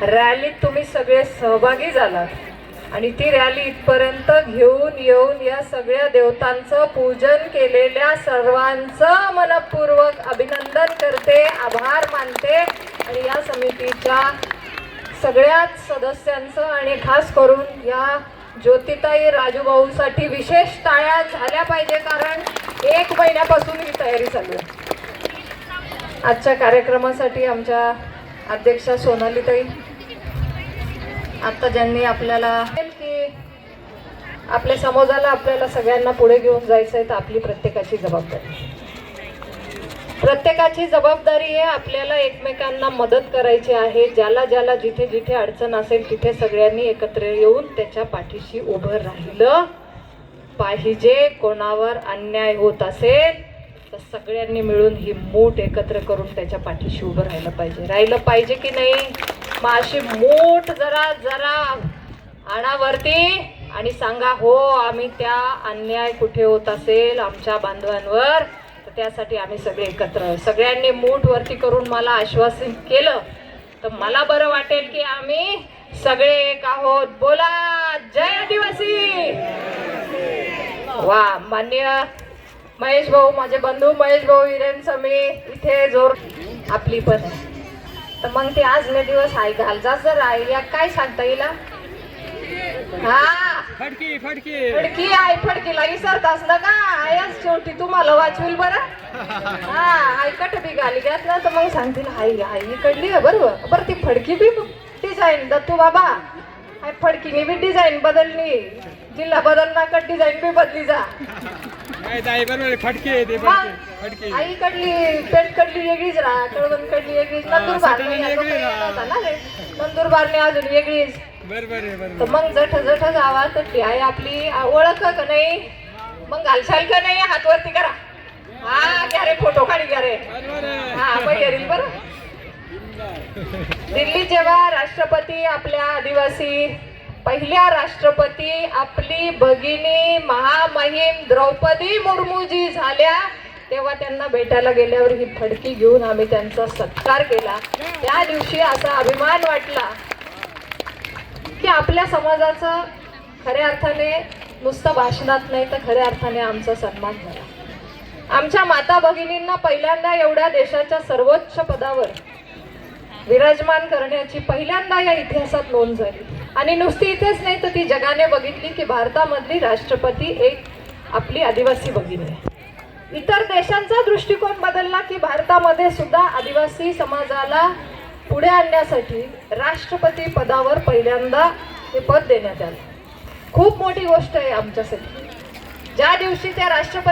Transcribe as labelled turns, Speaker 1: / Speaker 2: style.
Speaker 1: रॅलीत तुम्ही सगळे सहभागी झालात आणि ती रॅली इथपर्यंत घेऊन येऊन या सगळ्या देवतांचं पूजन केलेल्या सर्वांचं मनपूर्वक अभिनंदन करते, आभार मानते आणि या समितीच्या सगळ्याच सदस्यांचं आणि खास करून या ज्योतिताई राजूभाऊसाठी विशेष टाळ्या झाल्या पाहिजे, कारण 1 महिन्यापासून ही तयारी चालू आहे. आजच्या कार्यक्रमासाठी आमच्या अध्यक्षा सोनालीताई, आता ज्यांनी आपल्याला की आपल्या समाजाला आपल्याला सगळ्यांना पुढे घेऊन जायचं आहे, तर आपली प्रत्येकाची जबाबदारी आहे. आपल्याला एकमेकांना मदत करायची आहे. ज्याला ज्याला जिथे जिथे अडचण असेल तिथे सगळ्यांनी एकत्र येऊन त्याच्या पाठीशी उभं राहिलं पाहिजे. कोणावर अन्याय होत असेल तर सगळ्यांनी मिळून ही मूठ एकत्र करून त्याच्या पाठीशी उभं राहिलं पाहिजे की नाही. मग अशी मूठ जरा जरा आणावरती आणि सांगा, हो आम्ही त्या अन्याय कुठे होत असेल आमच्या बांधवांवर, तर त्यासाठी आम्ही सगळे एकत्र. सगळ्यांनी मूठ वरती करून मला आश्वासित केलं तर मला बरं वाटेल की आम्ही सगळे एक आहोत. बोला जय आदिवासी. वा, मान्य महेश भाऊ, माझे बंधू महेश भाऊ हिरेनसमी इथे जोर आपली पण आहे. तर मग ते आज ने दिवस आहे घालजा जर राहिल्या काय सांगता येईल. हा,
Speaker 2: फडकी
Speaker 1: आई फडकीला विसरतास ना का. आयच शेवटी तुम्हाला वाचविल बरं. हा, ऐकट बी गाली घ्यात ना तर मग सांगतील आई इकडली आहे बरं ती फडकी बी डिझाईन दत्तू बाबा. आई फडकीने बी डिझाईन बदलली, जिल्हा बदलना कट डिझाईन बी बदली जा.
Speaker 2: फडकी
Speaker 1: आई कडली पेट कडली वेगळीच राहा, कळवण कडली वेगळीच, नंदुरबारने अजून वेगळीच. तर मग जठ गावात आहे आपली ओळख का नाही. मग घालशाल का नाही, हातवरती करा. हा घ्या रे, फोटो काढी घ्या रे. हा येईल बरं. दिल्ली जेव्हा राष्ट्रपती आपल्या आदिवासी पहिल्या राष्ट्रपती आपली भगिनी महामहिम द्रौपदी मुर्मूजी झाल्या, तेव्हा त्यांना भेटायला गेल्यावर ही फडकी घेऊन आम्ही त्यांचा सत्कार केला. त्या दिवशी असा अभिमान वाटला की आपल्या समाजाचं खऱ्या अर्थाने नुसतं भाषणात नाही तर खऱ्या अर्थाने आमचा सन्मान झाला. आमच्या माता भगिनींना पहिल्यांदा एवढ्या देशाच्या सर्वोच्च पदावर विराजमान करण्याची पहिल्यांदा या इतिहासात नोंद झाली. आणि नुसती इथेच नाही तर ती जगाने बघितली की भारतामधली राष्ट्रपती एक आपली आदिवासी भगिनी आहे. इतर देशांचा दृष्टिकोन बदलला की भारतामध्ये सुद्धा आदिवासी समाजाला पुढे आणण्यासाठी राष्ट्रपती पदावर पहिल्यांदा हे पद देण्यात आलं. खूप मोठी गोष्ट आहे आमच्यासाठी. ज्या दिवशी त्या राष्ट्रपती